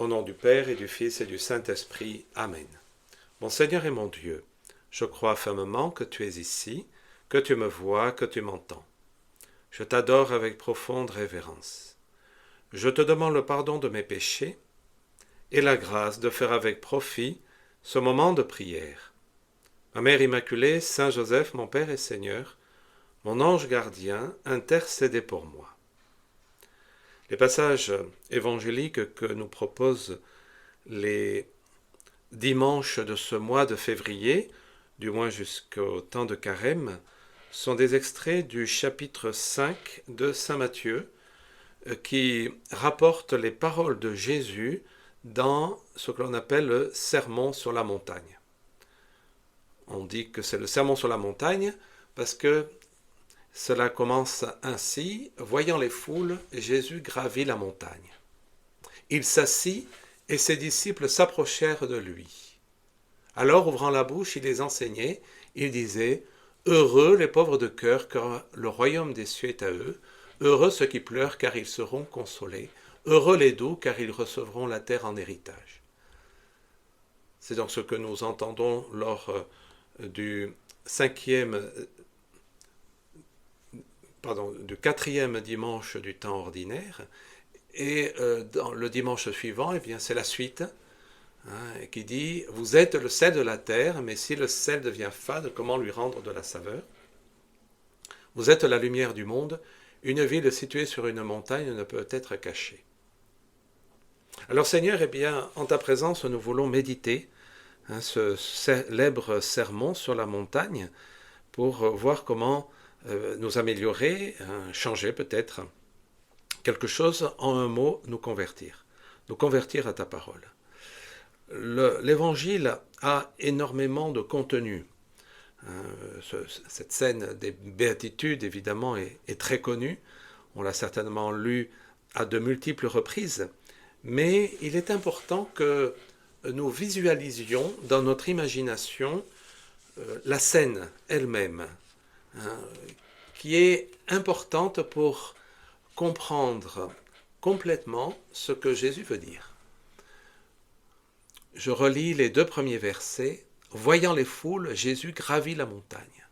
Au nom du Père et du Fils et du Saint-Esprit. Amen. Mon Seigneur et mon Dieu, je crois fermement que tu es ici, que tu me vois, que tu m'entends. Je t'adore avec profonde révérence. Je te demande le pardon de mes péchés et la grâce de faire avec profit ce moment de prière. Ma Mère Immaculée, Saint Joseph, mon Père et Seigneur, mon ange gardien, intercédez pour moi. Les passages évangéliques que nous proposent les dimanches de ce mois de février, du moins jusqu'au temps de Carême, sont des extraits du chapitre 5 de Saint Matthieu qui rapportent les paroles de Jésus dans ce que l'on appelle le Sermon sur la montagne. On dit que c'est le Sermon sur la montagne parce que cela commence ainsi. Voyant les foules, Jésus gravit la montagne. Il s'assit et ses disciples s'approchèrent de lui. Alors, ouvrant la bouche, il les enseignait. Il disait « Heureux les pauvres de cœur, car le royaume des cieux est à eux. Heureux ceux qui pleurent, car ils seront consolés. Heureux les doux, car ils recevront la terre en héritage. » C'est donc ce que nous entendons lors du quatrième dimanche du temps ordinaire. Et dans le dimanche suivant, eh bien, c'est la suite qui dit « Vous êtes le sel de la terre, mais si le sel devient fade, comment lui rendre de la saveur ? Vous êtes la lumière du monde. Une ville située sur une montagne ne peut être cachée. » Alors Seigneur, eh bien, en ta présence, nous voulons méditer ce célèbre sermon sur la montagne pour voir comment nous améliorer, changer peut-être quelque chose, en un mot, nous convertir à ta parole. L'évangile a énormément de contenu. Cette scène des béatitudes, évidemment, est très connue. On l'a certainement lue à de multiples reprises. Mais il est important que nous visualisions dans notre imagination la scène elle-même, qui est importante pour comprendre complètement ce que Jésus veut dire. Je relis les 2 premiers versets. Voyant les foules, Jésus gravit la montagne.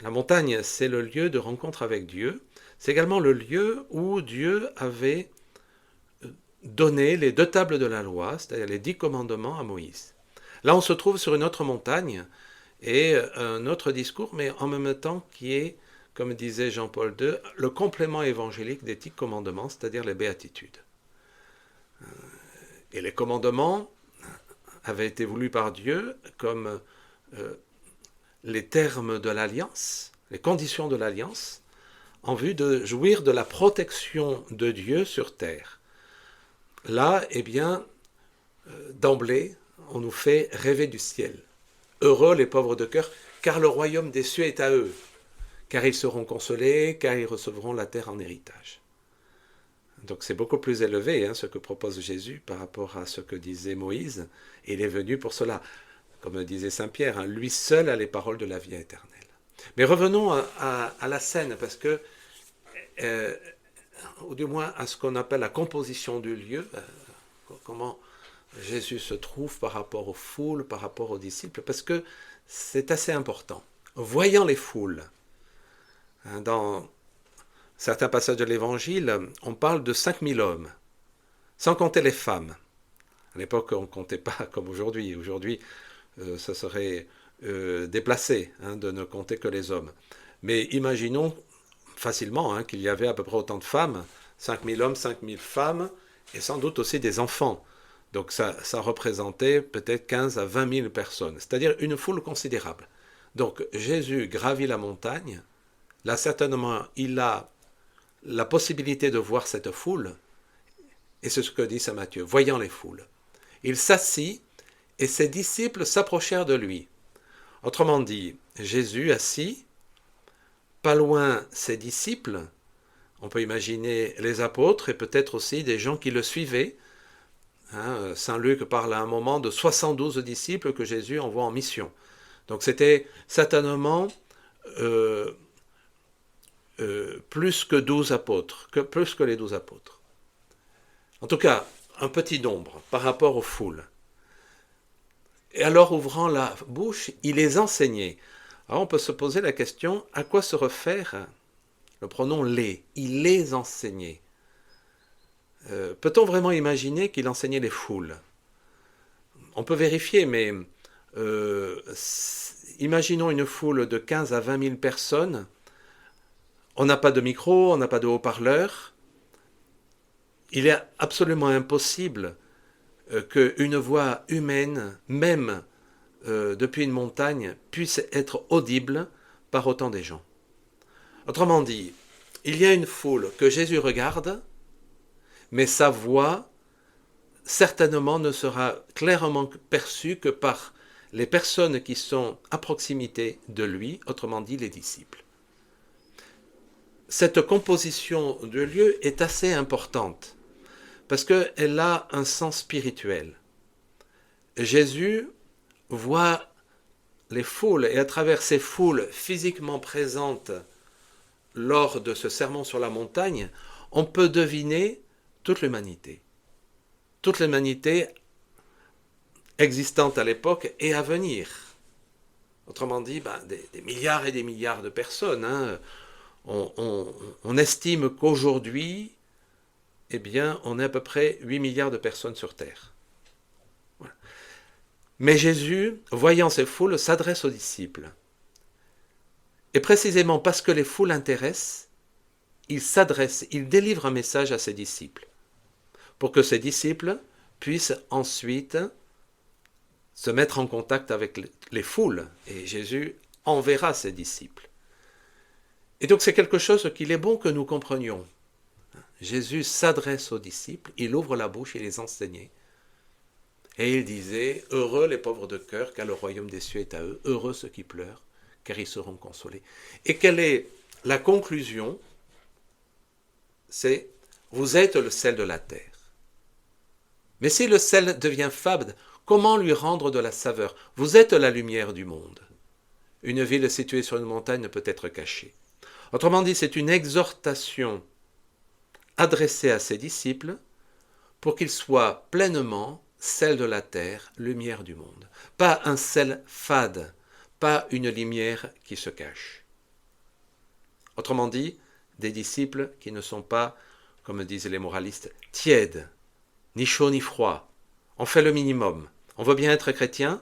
La montagne, c'est le lieu de rencontre avec Dieu. C'est également le lieu où Dieu avait donné les 2 tables de la loi, c'est-à-dire les 10 commandements à Moïse. Là, on se trouve sur une autre montagne et un autre discours, mais en même temps qui est, comme disait Jean-Paul II, le complément évangélique des 10 commandements, c'est-à-dire les béatitudes. Et les commandements avaient été voulus par Dieu comme les termes de l'alliance, les conditions de l'alliance, en vue de jouir de la protection de Dieu sur terre. Là, eh bien, d'emblée, on nous fait rêver du ciel. Heureux les pauvres de cœur, car le royaume des cieux est à eux. Car ils seront consolés, car ils recevront la terre en héritage. Donc c'est beaucoup plus élevé ce que propose Jésus par rapport à ce que disait Moïse. Et il est venu pour cela. Comme disait Saint Pierre, lui seul a les paroles de la vie éternelle. Mais revenons à la scène, parce que, ou du moins à ce qu'on appelle la composition du lieu, comment Jésus se trouve par rapport aux foules, par rapport aux disciples, parce que c'est assez important. Voyant les foules, dans certains passages de l'Évangile, on parle de 5000 hommes, sans compter les femmes. À l'époque, on ne comptait pas comme aujourd'hui. Aujourd'hui, ça serait déplacé de ne compter que les hommes. Mais imaginons facilement qu'il y avait à peu près autant de femmes, 5000 hommes, 5000 femmes, et sans doute aussi des enfants. Donc ça représentait peut-être 15 à 20 000 personnes, c'est-à-dire une foule considérable. Donc Jésus gravit la montagne. Là, certainement, il a la possibilité de voir cette foule, et c'est ce que dit saint Matthieu, voyant les foules. Il s'assit, et ses disciples s'approchèrent de lui. Autrement dit, Jésus assis, pas loin ses disciples, on peut imaginer les apôtres, et peut-être aussi des gens qui le suivaient. Saint Luc parle à un moment de 72 disciples que Jésus envoie en mission. Donc c'était certainement plus que 12 apôtres, plus que les 12 apôtres. En tout cas, un petit nombre par rapport aux foules. Et alors, ouvrant la bouche, il les enseignait. Alors, on peut se poser la question, à quoi se réfère le pronom les? Il les enseignait. Peut-on vraiment imaginer qu'il enseignait les foules? On peut vérifier, mais imaginons une foule de 15 à 20 000 personnes. On n'a pas de micro, on n'a pas de haut-parleur. Il est absolument impossible qu'une voix humaine, même depuis une montagne, puisse être audible par autant de gens. Autrement dit, il y a une foule que Jésus regarde, mais sa voix certainement ne sera clairement perçue que par les personnes qui sont à proximité de lui, autrement dit les disciples. Cette composition de lieu est assez importante parce qu'elle a un sens spirituel. Jésus voit les foules et à travers ces foules physiquement présentes lors de ce sermon sur la montagne, on peut deviner toute l'humanité. Toute l'humanité existante à l'époque et à venir. Autrement dit, des milliards et des milliards de personnes. Hein. On estime qu'aujourd'hui, eh bien, on est à peu près 8 milliards de personnes sur Terre. Voilà. Mais Jésus, voyant ces foules, s'adresse aux disciples. Et précisément parce que les foules intéressent, il s'adresse, il délivre un message à ses disciples, pour que ces disciples puissent ensuite se mettre en contact avec les foules. Et Jésus enverra ses disciples. Et donc c'est quelque chose qu'il est bon que nous comprenions. Jésus s'adresse aux disciples, il ouvre la bouche et les enseignait. Et il disait, heureux les pauvres de cœur, car le royaume des cieux est à eux, heureux ceux qui pleurent, car ils seront consolés. Et quelle est la conclusion? C'est, vous êtes le sel de la terre. Mais si le sel devient fade, comment lui rendre de la saveur? Vous êtes la lumière du monde. Une ville située sur une montagne ne peut être cachée. Autrement dit, c'est une exhortation adressée à ses disciples pour qu'ils soient pleinement sel de la terre, lumière du monde. Pas un sel fade, pas une lumière qui se cache. Autrement dit, des disciples qui ne sont pas, comme disent les moralistes, tièdes, ni chaud ni froid. On fait le minimum. On veut bien être chrétien,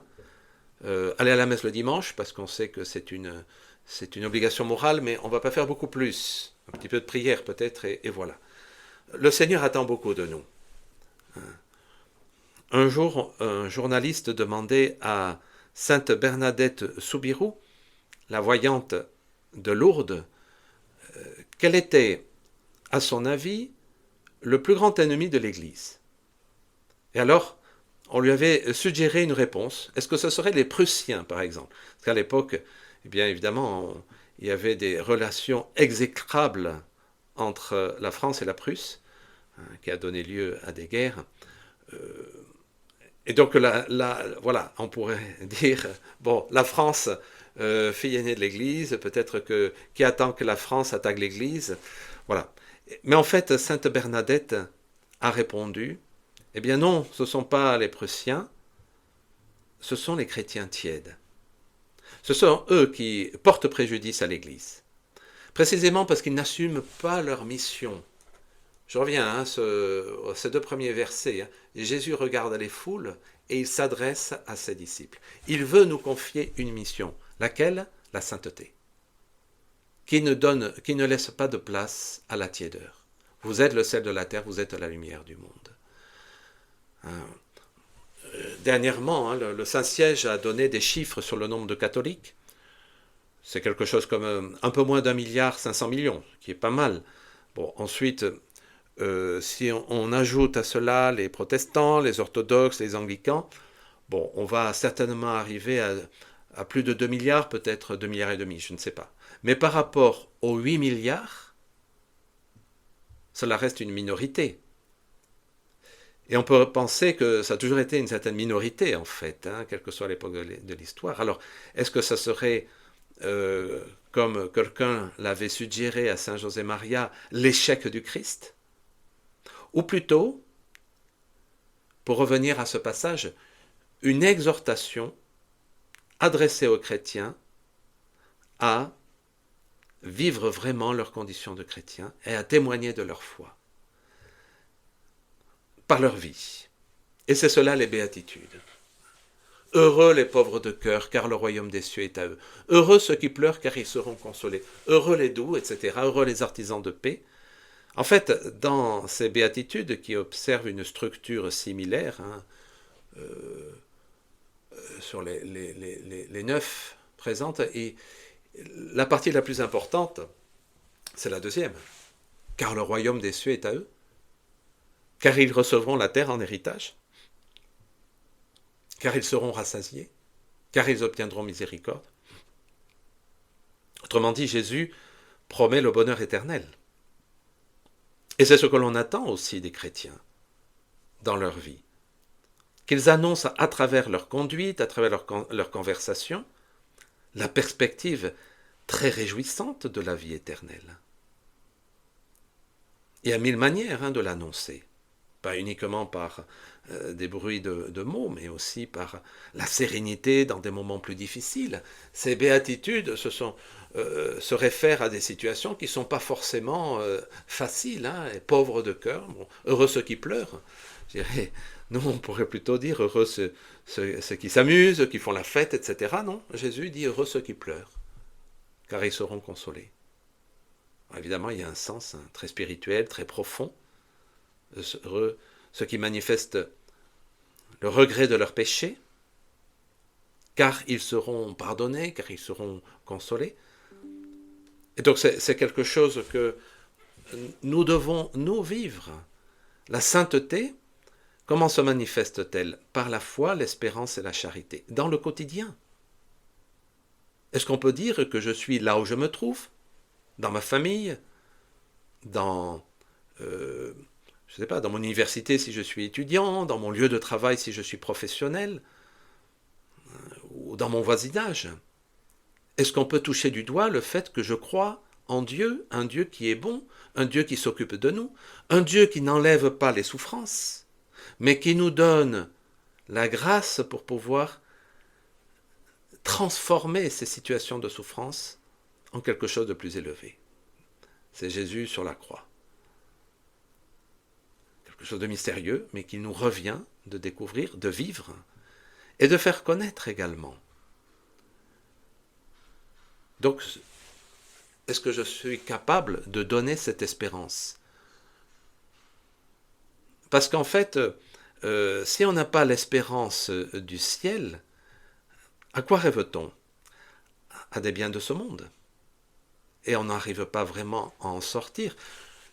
aller à la messe le dimanche, parce qu'on sait que c'est une obligation morale, mais on ne va pas faire beaucoup plus. Un petit peu de prière peut-être, et voilà. Le Seigneur attend beaucoup de nous. Un jour, un journaliste demandait à Sainte Bernadette Soubirous, la voyante de Lourdes, quel était, à son avis, le plus grand ennemi de l'Église. Et alors, on lui avait suggéré une réponse. Est-ce que ce serait les Prussiens, par exemple? Parce qu'à l'époque, eh bien évidemment, il y avait des relations exécrables entre la France et la Prusse, qui a donné lieu à des guerres. Et donc, voilà, on pourrait dire, bon, la France, fille aînée de l'Église, peut-être qui attend que la France attaque l'Église, voilà. Mais en fait, Sainte Bernadette a répondu, eh bien non, ce ne sont pas les Prussiens, ce sont les chrétiens tièdes. Ce sont eux qui portent préjudice à l'Église, précisément parce qu'ils n'assument pas leur mission. Je reviens à ces deux premiers versets. Jésus regarde les foules et il s'adresse à ses disciples. Il veut nous confier une mission. Laquelle? La sainteté. Qui ne laisse pas de place à la tiédeur. Vous êtes le sel de la terre, vous êtes la lumière du monde. Dernièrement, le Saint-Siège a donné des chiffres sur le nombre de catholiques. C'est quelque chose comme un peu moins d'1,5 milliard, qui est pas mal. Bon, ensuite, si on ajoute à cela les protestants, les orthodoxes, les anglicans, bon, on va certainement arriver à plus de 2 milliards, peut-être 2,5 milliards, je ne sais pas. Mais par rapport aux 8 milliards, cela reste une minorité. Et on peut penser que ça a toujours été une certaine minorité, en fait, quelle que soit l'époque de l'histoire. Alors, est-ce que ça serait, comme quelqu'un l'avait suggéré à Saint José Maria, l'échec du Christ? Ou plutôt, pour revenir à ce passage, une exhortation adressée aux chrétiens à vivre vraiment leurs conditions de chrétiens et à témoigner de leur foi par leur vie. Et c'est cela les béatitudes. Heureux les pauvres de cœur, car le royaume des cieux est à eux. Heureux ceux qui pleurent, car ils seront consolés. Heureux les doux, etc. Heureux les artisans de paix. En fait, dans ces béatitudes qui observent une structure similaire, sur les 9 présentes, et la partie la plus importante, c'est la deuxième. Car le royaume des cieux est à eux. Car ils recevront la terre en héritage. Car ils seront rassasiés, car ils obtiendront miséricorde. Autrement dit, Jésus promet le bonheur éternel. Et c'est ce que l'on attend aussi des chrétiens dans leur vie. Qu'ils annoncent à travers leur conduite, à travers leur conversation, la perspective très réjouissante de la vie éternelle. Il y a 1000 manières de l'annoncer. Pas uniquement par des bruits de mots, mais aussi par la sérénité dans des moments plus difficiles. Ces béatitudes se réfèrent à des situations qui ne sont pas forcément faciles, et pauvres de cœur. Bon, heureux ceux qui pleurent. Je dirais, nous, on pourrait plutôt dire heureux ceux qui s'amusent, qui font la fête, etc. Non, Jésus dit heureux ceux qui pleurent, car ils seront consolés. Alors, évidemment, il y a un sens très spirituel, très profond. Heureux ceux qui manifestent le regret de leurs péchés, car ils seront pardonnés, car ils seront consolés. Et donc c'est quelque chose que nous devons, nous, vivre. La sainteté, comment se manifeste-t-elle? Par la foi, l'espérance et la charité, dans le quotidien. Est-ce qu'on peut dire que je suis là où je me trouve, dans ma famille, dans je ne sais pas, dans mon université si je suis étudiant, dans mon lieu de travail si je suis professionnel, ou dans mon voisinage? Est-ce qu'on peut toucher du doigt le fait que je crois en Dieu, un Dieu qui est bon, un Dieu qui s'occupe de nous, un Dieu qui n'enlève pas les souffrances, mais qui nous donne la grâce pour pouvoir transformer ces situations de souffrance en quelque chose de plus élevé? C'est Jésus sur la croix. Quelque chose de mystérieux, mais qu'il nous revient de découvrir, de vivre, et de faire connaître également. Donc, est-ce que je suis capable de donner cette espérance? Parce qu'en fait, si on n'a pas l'espérance du ciel, à quoi rêve-t-on? À des biens de ce monde. Et on n'arrive pas vraiment à en sortir.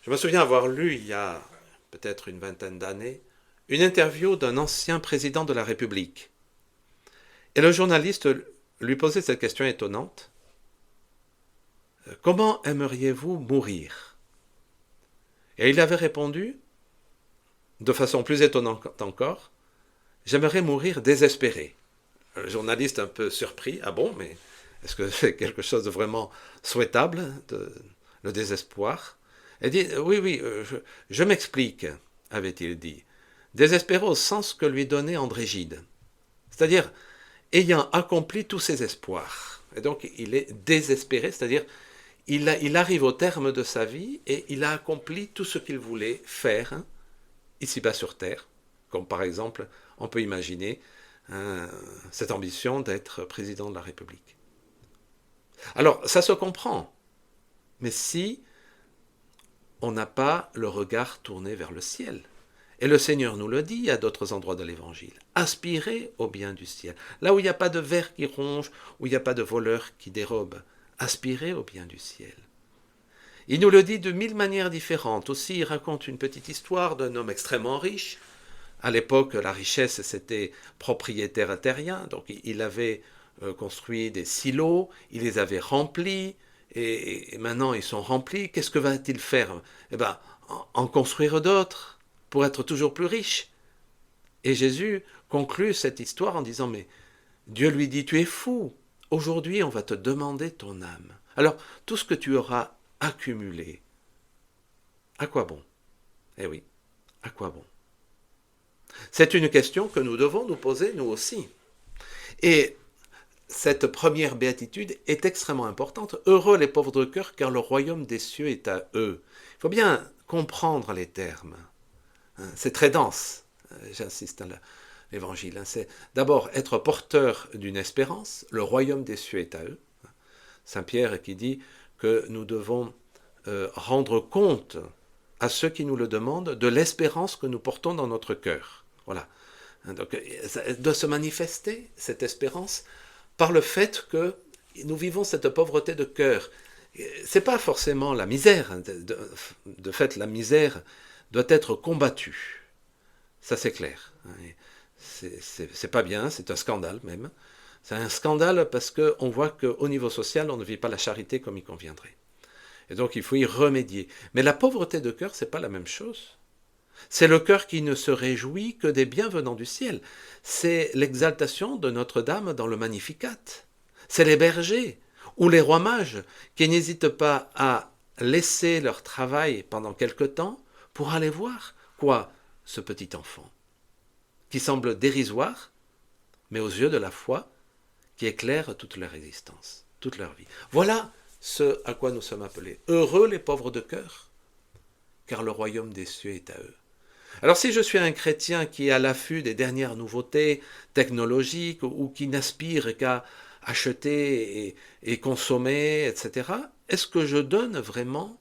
Je me souviens avoir lu, il y a peut-être une vingtaine d'années, une interview d'un ancien président de la République. Et le journaliste lui posait cette question étonnante. Comment aimeriez-vous mourir? Et il avait répondu, de façon plus étonnante encore, j'aimerais mourir désespéré. Le journaliste un peu surpris, ah bon, mais est-ce que c'est quelque chose de vraiment souhaitable, le désespoir? Il dit, oui, je m'explique, avait-il dit. Désespéré au sens que lui donnait André Gide. C'est-à-dire, ayant accompli tous ses espoirs. Et donc, il est désespéré, c'est-à-dire, il arrive au terme de sa vie et il a accompli tout ce qu'il voulait faire ici-bas sur Terre. Comme par exemple, on peut imaginer cette ambition d'être président de la République. Alors, ça se comprend. Mais si on n'a pas le regard tourné vers le ciel. Et le Seigneur nous le dit à d'autres endroits de l'Évangile. Aspirez au bien du ciel. Là où il n'y a pas de ver qui ronge, où il n'y a pas de voleur qui dérobe. Aspirez au bien du ciel. Il nous le dit de 1000 manières différentes. Aussi, il raconte une petite histoire d'un homme extrêmement riche. À l'époque, la richesse, c'était propriétaire terrien. Donc, il avait construit des silos, il les avait remplis. Et maintenant ils sont remplis, qu'est-ce que va-t-il faire? Eh bien, en construire d'autres, pour être toujours plus riche. Et Jésus conclut cette histoire en disant, mais Dieu lui dit, tu es fou, aujourd'hui on va te demander ton âme. Alors, tout ce que tu auras accumulé, à quoi bon? Eh oui, à quoi bon? C'est une question que nous devons nous poser nous aussi. Et cette première béatitude est extrêmement importante. Heureux les pauvres de cœur, car le royaume des cieux est à eux. Il faut bien comprendre les termes. C'est très dense, j'insiste à l'évangile. C'est d'abord être porteur d'une espérance, le royaume des cieux est à eux. Saint Pierre qui dit que nous devons rendre compte à ceux qui nous le demandent de l'espérance que nous portons dans notre cœur. Voilà. Donc, ça doit se manifester, cette espérance, par le fait que nous vivons cette pauvreté de cœur. Ce n'est pas forcément la misère. De fait, la misère doit être combattue. Ça, c'est clair. C'est pas bien, c'est un scandale même. C'est un scandale parce qu'on voit qu'au niveau social, on ne vit pas la charité comme il conviendrait. Et donc, il faut y remédier. Mais la pauvreté de cœur, ce n'est pas la même chose. C'est le cœur qui ne se réjouit que des biens venant du ciel. C'est l'exaltation de Notre-Dame dans le Magnificat. C'est les bergers ou les rois mages qui n'hésitent pas à laisser leur travail pendant quelque temps pour aller voir, quoi, ce petit enfant, qui semble dérisoire, mais aux yeux de la foi, qui éclaire toute leur existence, toute leur vie. Voilà ce à quoi nous sommes appelés. Heureux les pauvres de cœur, car le royaume des cieux est à eux. Alors si je suis un chrétien qui est à l'affût des dernières nouveautés technologiques ou qui n'aspire qu'à acheter et consommer, etc., est-ce que je donne vraiment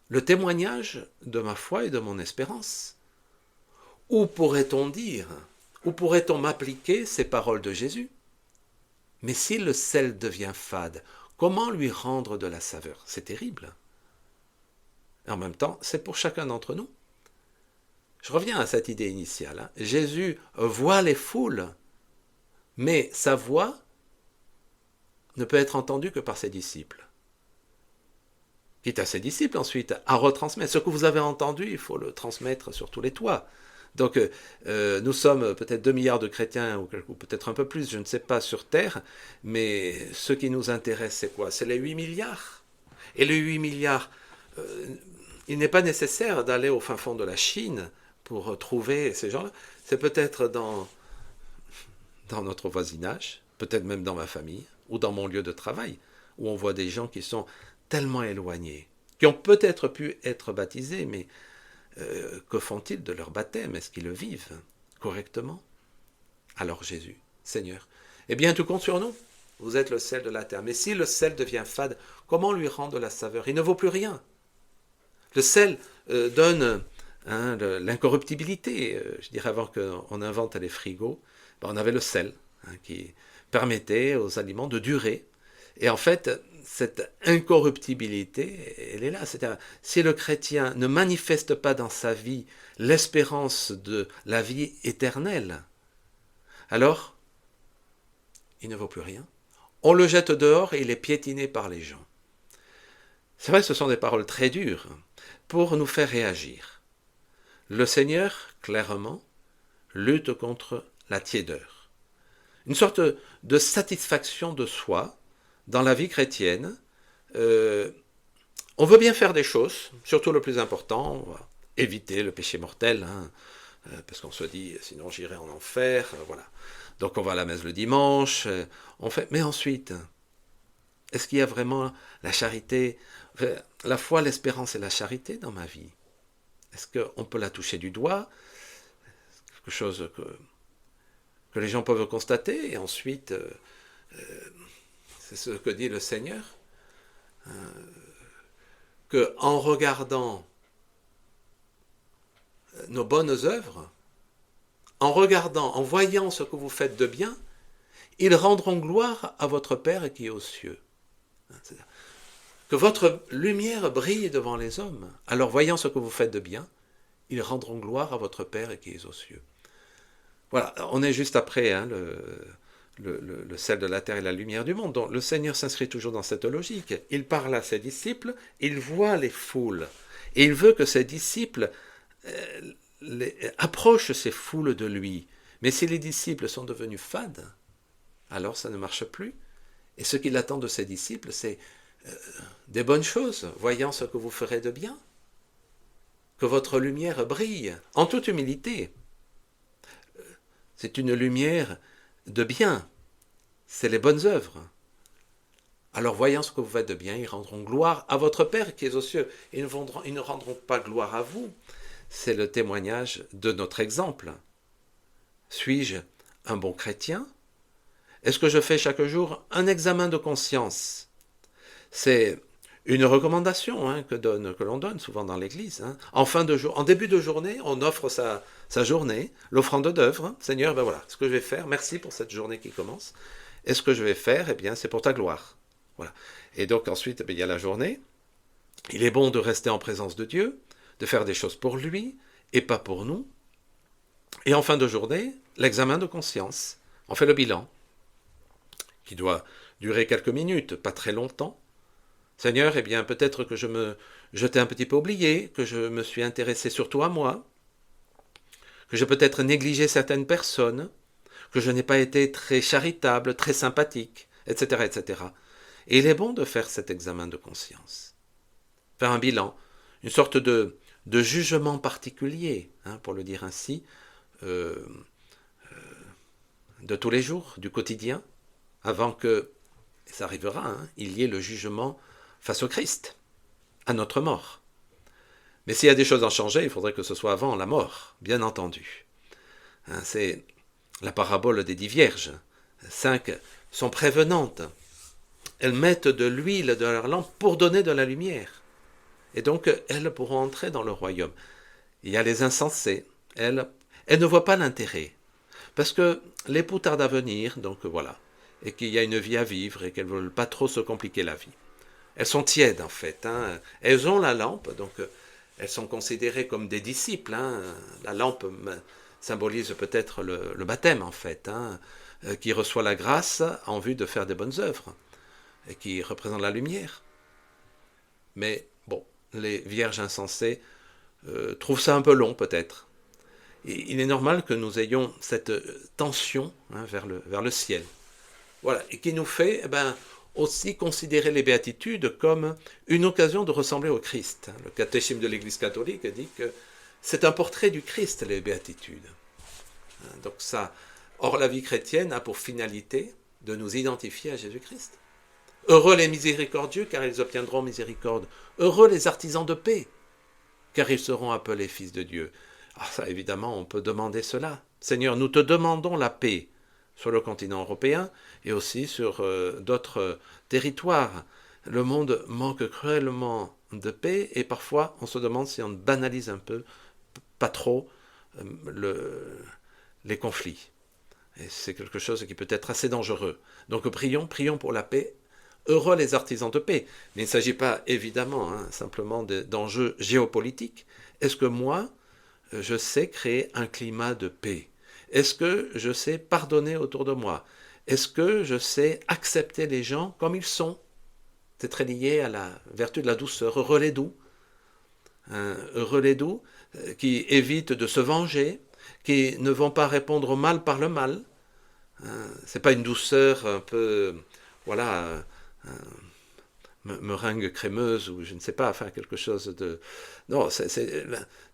le témoignage de ma foi et de mon espérance? Ou pourrait-on dire, ou pourrait-on m'appliquer ces paroles de Jésus? Mais si le sel devient fade, comment lui rendre de la saveur? C'est terrible. Et en même temps, c'est pour chacun d'entre nous. Je reviens à cette idée initiale. Jésus voit les foules, mais sa voix ne peut être entendue que par ses disciples. Quitte à ses disciples ensuite à retransmettre. Ce que vous avez entendu, il faut le transmettre sur tous les toits. Donc nous sommes peut-être 2 milliards de chrétiens, ou peut-être un peu plus, je ne sais pas, sur Terre, mais ce qui nous intéresse, c'est quoi? C'est les 8 milliards. Et les 8 milliards, il n'est pas nécessaire d'aller au fin fond de la Chine pour trouver ces gens-là. C'est peut-être dans notre voisinage, peut-être même dans ma famille, ou dans mon lieu de travail, où on voit des gens qui sont tellement éloignés, qui ont peut-être pu être baptisés, mais que font-ils de leur baptême? Est-ce qu'ils le vivent correctement? Alors Jésus, Seigneur, eh bien tu comptes sur nous, vous êtes le sel de la terre. Mais si le sel devient fade, comment lui rendre la saveur? Il ne vaut plus rien. Le sel donne l'incorruptibilité. Je dirais avant qu'on invente les frigos, on avait le sel qui permettait aux aliments de durer. Et en fait, cette incorruptibilité, elle est là. C'est-à-dire, si le chrétien ne manifeste pas dans sa vie l'espérance de la vie éternelle, alors il ne vaut plus rien. On le jette dehors et il est piétiné par les gens. C'est vrai que ce sont des paroles très dures pour nous faire réagir. Le Seigneur, clairement, lutte contre la tiédeur. Une sorte de satisfaction de soi dans la vie chrétienne. On veut bien faire des choses, surtout le plus important, on va éviter le péché mortel, parce qu'on se dit, sinon j'irai en enfer, voilà. Donc on va à la messe le dimanche, on fait. Mais ensuite, est-ce qu'il y a vraiment la charité, la foi, l'espérance et la charité dans ma vie? Est-ce qu'on peut la toucher du doigt? Quelque chose que les gens peuvent constater, et ensuite, c'est ce que dit le Seigneur, qu'en regardant nos bonnes œuvres, en voyant ce que vous faites de bien, ils rendront gloire à votre Père qui est aux cieux. C'est-à-dire que votre lumière brille devant les hommes. Alors, voyant ce que vous faites de bien, ils rendront gloire à votre Père qui est aux cieux. Voilà, on est juste après le sel de la terre et la lumière du monde. Donc, le Seigneur s'inscrit toujours dans cette logique. Il parle à ses disciples, il voit les foules, et il veut que ses disciples approchent ces foules de lui. Mais si les disciples sont devenus fades, alors ça ne marche plus. Et ce qu'il attend de ses disciples, c'est des bonnes choses, voyant ce que vous ferez de bien. Que votre lumière brille, en toute humilité. c'est une lumière de bien, c'est les bonnes œuvres. Alors voyant ce que vous faites de bien, ils rendront gloire à votre Père qui est aux cieux. Ils ne rendront pas gloire à vous. C'est le témoignage de notre exemple. Suis-je un bon chrétien? Est-ce que je fais chaque jour un examen de conscience? C'est une recommandation que l'on donne souvent dans l'Église. En début de journée, on offre sa journée, l'offrande d'œuvre. Seigneur, ben voilà, ce que je vais faire, merci pour cette journée qui commence. Et ce que je vais faire, eh bien, c'est pour ta gloire. Voilà. Et donc ensuite, il y a la journée. Il est bon de rester en présence de Dieu, de faire des choses pour lui et pas pour nous. Et en fin de journée, l'examen de conscience. On fait le bilan, qui doit durer quelques minutes, pas très longtemps. Seigneur, eh bien, peut-être que je t'ai un petit peu oublié, que je me suis intéressé surtout à moi, que j'ai peut-être négligé certaines personnes, que je n'ai pas été très charitable, très sympathique, etc., etc. Et il est bon de faire cet examen de conscience. Faire un bilan, une sorte de jugement particulier, pour le dire ainsi, de tous les jours, du quotidien, avant que, et ça arrivera, il y ait le jugement face au Christ, à notre mort. Mais s'il y a des choses à changer, il faudrait que ce soit avant la mort, bien entendu. C'est la parabole des 10 vierges. 5 sont prévenantes. Elles mettent de l'huile dans leur lampe pour donner de la lumière. Et donc, elles pourront entrer dans le royaume. Il y a les insensés. Elles ne voient pas l'intérêt. Parce que l'époux tarde à venir, donc voilà. Et qu'il y a une vie à vivre et qu'elles ne veulent pas trop se compliquer la vie. Elles sont tièdes, en fait. Elles ont la lampe, donc elles sont considérées comme des disciples. La lampe symbolise peut-être le baptême, en fait, qui reçoit la grâce en vue de faire des bonnes œuvres, et qui représente la lumière. Mais bon, les vierges insensées trouvent ça un peu long, peut-être. Et il est normal que nous ayons cette tension vers le ciel. Voilà, et qui nous fait aussi considérer les béatitudes comme une occasion de ressembler au Christ. Le catéchisme de l'Église catholique dit que c'est un portrait du Christ, les béatitudes. Donc ça, or la vie chrétienne a pour finalité de nous identifier à Jésus-Christ. Heureux les miséricordieux, car ils obtiendront miséricorde. Heureux les artisans de paix, car ils seront appelés fils de Dieu. Alors ça, évidemment, on peut demander cela. Seigneur, nous te demandons la paix sur le continent européen et aussi sur d'autres territoires. Le monde manque cruellement de paix et parfois on se demande si on banalise un peu, pas trop, les conflits. Et c'est quelque chose qui peut être assez dangereux. Donc prions pour la paix. Heureux les artisans de paix. Mais il ne s'agit pas évidemment simplement d'enjeux géopolitiques. Est-ce que moi, je sais créer un climat de paix? Est-ce que je sais pardonner autour de moi? Est-ce que je sais accepter les gens comme ils sont? C'est très lié à la vertu de la douceur. Heureux les doux. Heureux les doux qui évitent de se venger, qui ne vont pas répondre au mal par le mal. C'est pas une douceur un peu, voilà, meringue crémeuse ou je ne sais pas, enfin quelque chose de... Non,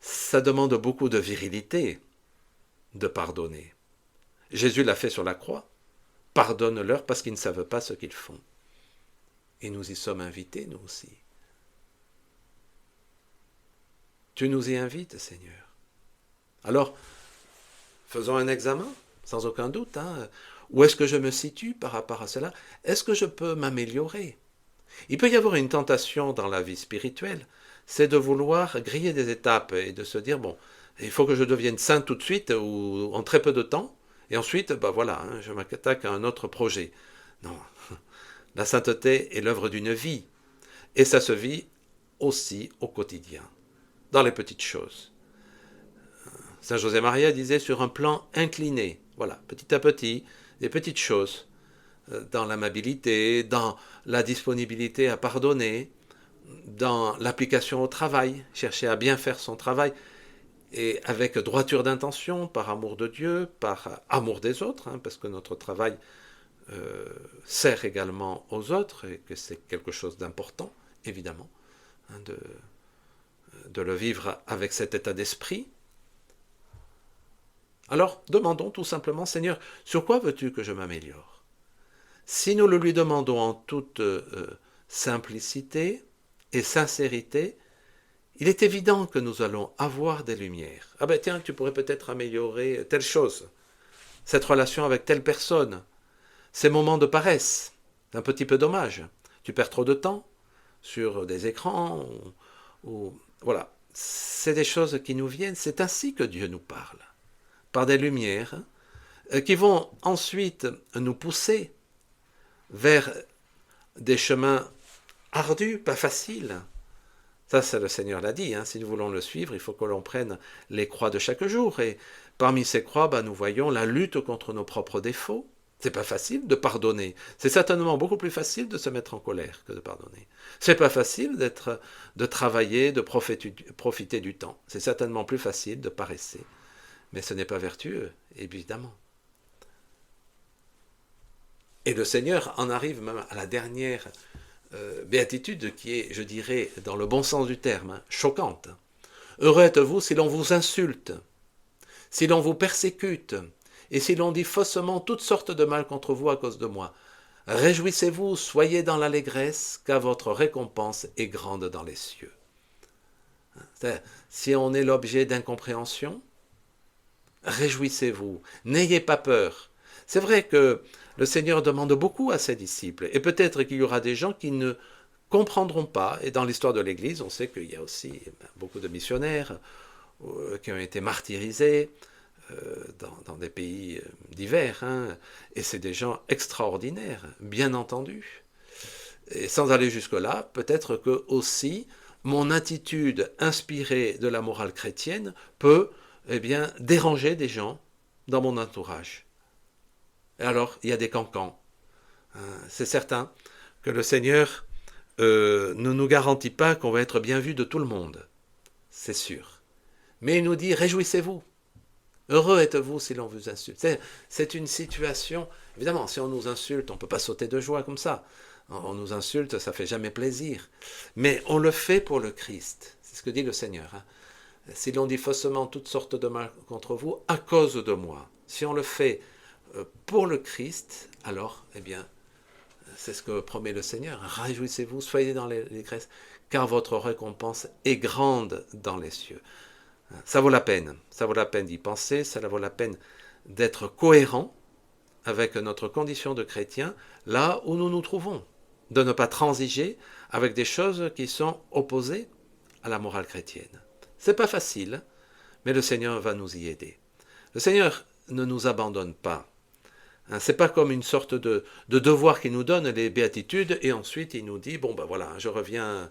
ça demande beaucoup de virilité de pardonner. Jésus l'a fait sur la croix. Pardonne-leur parce qu'ils ne savent pas ce qu'ils font. Et nous y sommes invités, nous aussi. Tu nous y invites, Seigneur. Alors, faisons un examen, sans aucun doute. Où est-ce que je me situe par rapport à cela? Est-ce que je peux m'améliorer? Il peut y avoir une tentation dans la vie spirituelle, c'est de vouloir griller des étapes et de se dire, bon, il faut que je devienne saint tout de suite ou en très peu de temps, et ensuite, voilà, je m'attaque à un autre projet. Non, la sainteté est l'œuvre d'une vie, et ça se vit aussi au quotidien, dans les petites choses. Saint José Maria disait sur un plan incliné, voilà, petit à petit, des petites choses, dans l'amabilité, dans la disponibilité à pardonner, dans l'application au travail, chercher à bien faire son travail, et avec droiture d'intention, par amour de Dieu, par amour des autres, parce que notre travail sert également aux autres, et que c'est quelque chose d'important, évidemment, de le vivre avec cet état d'esprit. Alors demandons tout simplement, Seigneur, sur quoi veux-tu que je m'améliore? Si nous le lui demandons en toute simplicité et sincérité, il est évident que nous allons avoir des lumières. Ah ben tiens, tu pourrais peut-être améliorer telle chose, cette relation avec telle personne, ces moments de paresse, un petit peu dommage. Tu perds trop de temps sur des écrans, voilà. C'est des choses qui nous viennent, c'est ainsi que Dieu nous parle, par des lumières qui vont ensuite nous pousser vers des chemins ardus, pas faciles. Ça, le Seigneur l'a dit, si nous voulons le suivre, il faut que l'on prenne les croix de chaque jour. Et parmi ces croix, nous voyons la lutte contre nos propres défauts. C'est pas facile de pardonner. C'est certainement beaucoup plus facile de se mettre en colère que de pardonner. C'est pas facile de travailler, de profiter du temps. C'est certainement plus facile de paresser. Mais ce n'est pas vertueux, évidemment. Et le Seigneur en arrive même à la dernière béatitude qui est, je dirais, dans le bon sens du terme, choquante. Heureux êtes-vous si l'on vous insulte, si l'on vous persécute, et si l'on dit faussement toutes sortes de mal contre vous à cause de moi. Réjouissez-vous, soyez dans l'allégresse, car votre récompense est grande dans les cieux. Si on est l'objet d'incompréhension, réjouissez-vous, n'ayez pas peur. C'est vrai que le Seigneur demande beaucoup à ses disciples, et peut-être qu'il y aura des gens qui ne comprendront pas, et dans l'histoire de l'Église, on sait qu'il y a aussi beaucoup de missionnaires qui ont été martyrisés dans des pays divers, et c'est des gens extraordinaires, bien entendu. Et sans aller jusque-là, peut-être que aussi mon attitude inspirée de la morale chrétienne peut déranger des gens dans mon entourage. Et alors, il y a des cancans. C'est certain que le Seigneur ne nous garantit pas qu'on va être bien vu de tout le monde. C'est sûr. Mais il nous dit, réjouissez-vous. Heureux êtes-vous si l'on vous insulte. C'est une situation, évidemment, si on nous insulte, on ne peut pas sauter de joie comme ça. On nous insulte, ça ne fait jamais plaisir. Mais on le fait pour le Christ. C'est ce que dit le Seigneur. Si l'on dit faussement toutes sortes de mal contre vous, à cause de moi. Si on le fait pour le Christ, alors, c'est ce que promet le Seigneur. Réjouissez-vous, soyez dans l'allégresse, car votre récompense est grande dans les cieux. Ça vaut la peine d'y penser, ça vaut la peine d'être cohérent avec notre condition de chrétien, là où nous nous trouvons, de ne pas transiger avec des choses qui sont opposées à la morale chrétienne. C'est pas facile, mais le Seigneur va nous y aider. Le Seigneur ne nous abandonne pas. C'est pas comme une sorte de devoir qu'il nous donne, les béatitudes, et ensuite il nous dit, je reviens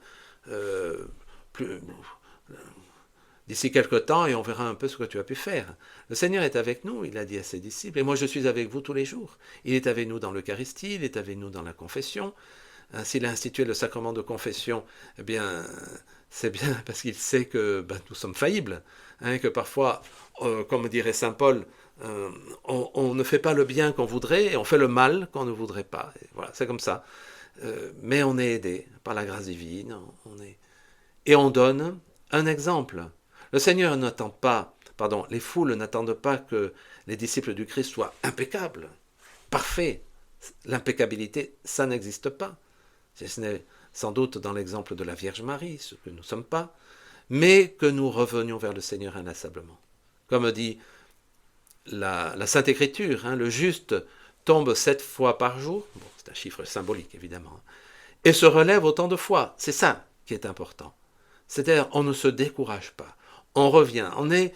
d'ici quelque temps et on verra un peu ce que tu as pu faire. Le Seigneur est avec nous, il a dit à ses disciples, et moi je suis avec vous tous les jours. Il est avec nous dans l'Eucharistie, il est avec nous dans la confession. S'il a institué le sacrement de confession, c'est bien parce qu'il sait que nous sommes faillibles, que parfois, comme dirait saint Paul, on ne fait pas le bien qu'on voudrait et on fait le mal qu'on ne voudrait pas. Et voilà, c'est comme ça. Mais on est aidé par la grâce divine, et on donne un exemple. Le Seigneur n'attend pas, les foules n'attendent pas que les disciples du Christ soient impeccables, parfaits. L'impeccabilité, ça n'existe pas. Ce n'est sans doute dans l'exemple de la Vierge Marie, ce que nous ne sommes pas, mais que nous revenions vers le Seigneur inlassablement. Comme dit la Sainte Écriture, le juste tombe 7 fois par jour, c'est un chiffre symbolique évidemment, et se relève autant de fois. C'est ça qui est important. C'est-à-dire, on ne se décourage pas. On revient, on est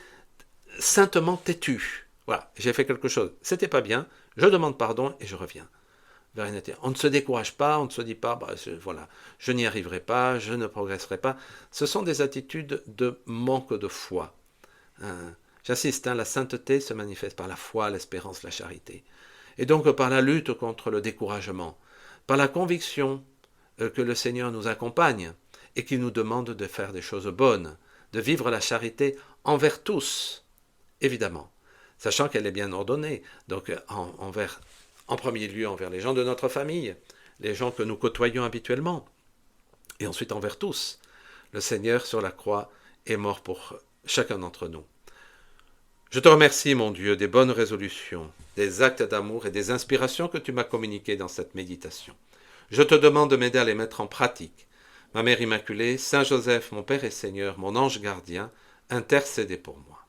saintement têtu. Voilà, j'ai fait quelque chose, c'était pas bien, je demande pardon et je reviens. On ne se décourage pas, on ne se dit pas, je n'y arriverai pas, je ne progresserai pas. Ce sont des attitudes de manque de foi. J'insiste, la sainteté se manifeste par la foi, l'espérance, la charité. Et donc par la lutte contre le découragement, par la conviction que le Seigneur nous accompagne et qu'il nous demande de faire des choses bonnes, de vivre la charité envers tous, évidemment, sachant qu'elle est bien ordonnée, donc en premier lieu envers les gens de notre famille, les gens que nous côtoyons habituellement, et ensuite envers tous. Le Seigneur sur la croix est mort pour chacun d'entre nous. Je te remercie, mon Dieu, des bonnes résolutions, des actes d'amour et des inspirations que tu m'as communiquées dans cette méditation. Je te demande de m'aider à les mettre en pratique. Ma Mère Immaculée, Saint Joseph, mon Père et Seigneur, mon ange gardien, intercédez pour moi.